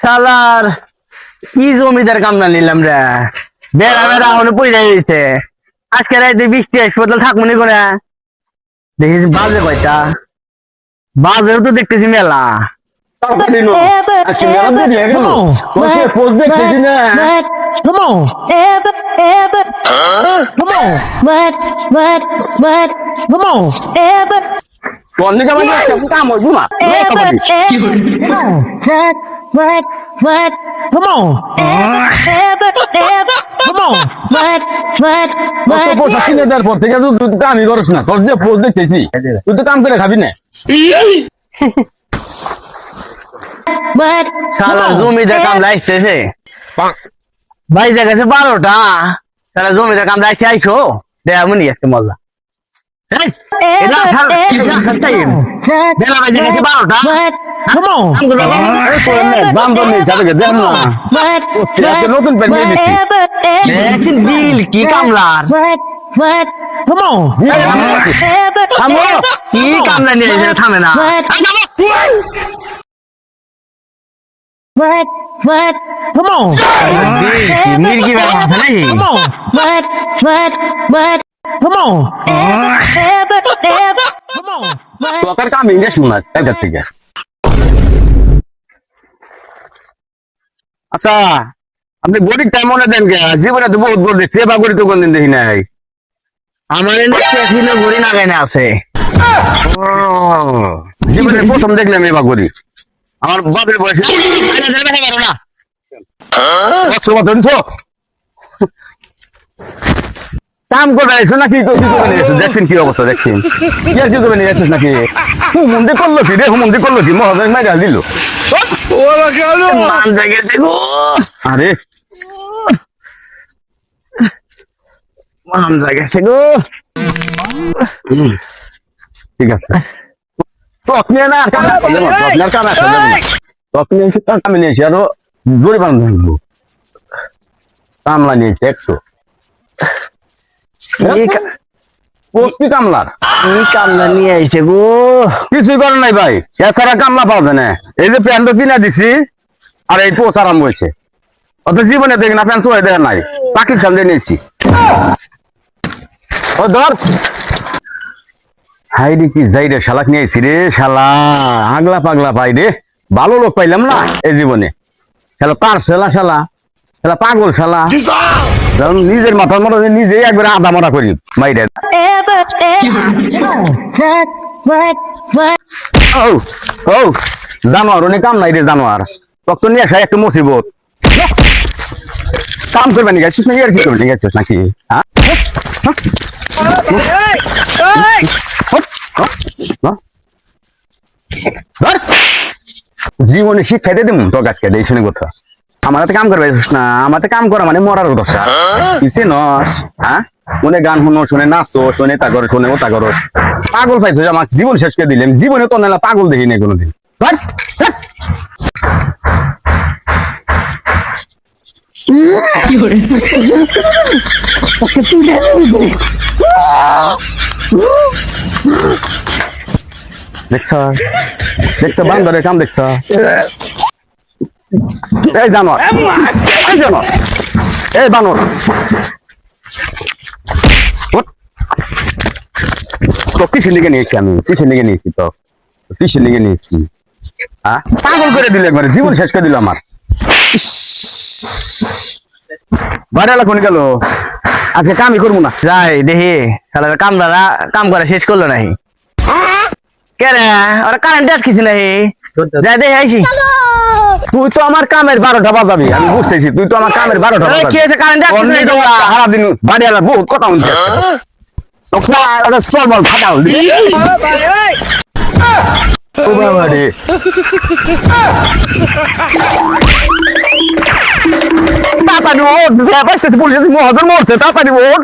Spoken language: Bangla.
শালার কি জমিদার কামনা নিলাম রে, বেড়া বেড়া হলে পয়সা দিয়েছে। আজকে রাইতে বৃষ্টি হাসপাতাল থাকবো নি করে দেখি বাজে কয়টা, বাজেও তো দেখতেছি মেলা। আজকে মেলা দেরি হয়ে গেল, পোজ দেখতেছি না। বন্ধু কেমন কাম হইব না পোশাক কিনে দেওয়ার পর থেকে তুই তো কামই করস না, তোর যে পোজ দেখতেছি তুই তো কাম করে খাবি না। শালা জমিদার কামলা আসতেছে, বাইরে গেছে 12টা, শালা জমিদার কামলা আসে আইসো দেয়া মনি আজকে মজা। বেলা বাজে গেছে 12টা, নতুন প্যান্ট নিয়ে নিচ্ছি। দেখছেন দিল কি কামলার, কি কামলা নিয়ে এসে থামে না। মির্গি বেলা আছে নাকি? তোকার কাম ইংরেজ শোনা কার থেকে। আচ্ছা আপনি গরিব টাইম মনে দেন কে? জীবনে তো বহুত গরিব দেখছি, এবার গরিব তো কোনদিন দেখি নাই। আমার ঘড়ি লাগাইনা আছে, জীবনে প্রথম দেখলাম এবার গরিব। আমার বাপের বয়সে না কাম করে এসো নাকি, দেখছেন কি অবস্থা, দেখছেন কি করে নিয়ে যাচ্ছিস নাকি? হুমন্দি করলো কি রে, হুমন্দি করলো কি, মহাজন মেডাল দিল। গেছে গো, আরে মামজা গেছে গো। ঠিক আছে, টক নিয়ে না টক নিয়ে এসে কামে নিয়ে এসে আরো জোরে বানানো কামলা নিয়েছে একশো। কি কামলার কি কামলা নিয়ে আইছে গো, কিছুই করে নাই ভাই, এছাড়া কামলা পাওয়া যায় না। এই যে প্যান্ট কিনা দিছি আর এই পোষ আরাম হয়েছে, অত জীবনে দেখি না প্যান্ট সবাই দেয় নাই, পাকিস্তান দিয়ে নিয়েছি। ও ধর হাই রে কি যাই রে, শালাক নিয়েছি রে, শালা আগলা পাগলা পাই রে, ভালো লোক পাইলাম না এই জীবনে। শালা পার শালা, শালা শালা পাগল শালা, নিজের মাথার মধ্যে নিজে একবারে আধা মরা করি মাইরে। ও ও জানোয়ার অনেক কাম নাই রে, জানোয়ার রক্ত নিয়ে আসা একটা মুসিবত। কাম করবে নাকি গেছিস নাকি, আর কি করবে গেছিস নাকি? জীবনে শিক্ষাই দিয়ে দিম তোর কাছকে এই শুনে কথা। আমার হাতে কাম করবে না, আমার হাতে কাম করা মানে মরার দশা। কিসে নস হ্যাঁ, মনে গান শুনো, শুনে নাচো, শুনে তা করো, শুনে ও তা করো, পাগল পাইছো আমার জীবন শেষ করে দিলাম। জীবনে তো না পাগল দেখি নাই কোনোদিন। দেখছ দেখছ বান্দরের কাম দেখছ, এই জানোয়ার, এই জানোয়ার, এই বানর তো কিসের লিগে নিয়েছি আমি, কিসের লিগে নিয়েছি তো, কিসের লিগে নিয়েছি? হ্যাঁ পাগল করে দিল একবারে, জীবন শেষ করে দিল আমার। বাড়িওয়ালা কোন গেল, আজকে কামই করবো না। যাই দেখি কামদারা কাম করা শেষ করলো নাকি, কেন ওরা কারেন্ট আটকেছি নাকি, যাই দেখে আইসি। তুই তো আমার কামের 12টা বাজাবি, আমি বুঝতেছি তুই তো আমার কামের 12টা বাজাবি। কি আছে কারেন্ট আটকেছি সারাদিন বাড়িওয়ালা বহুত কথা শুনছে, চল বল ফাটাও ও বাবা রে। তাড়াতাড়ি ওঠ, পুলিশ মহাজন মরছে, তাড়াতাড়ি ওঠ।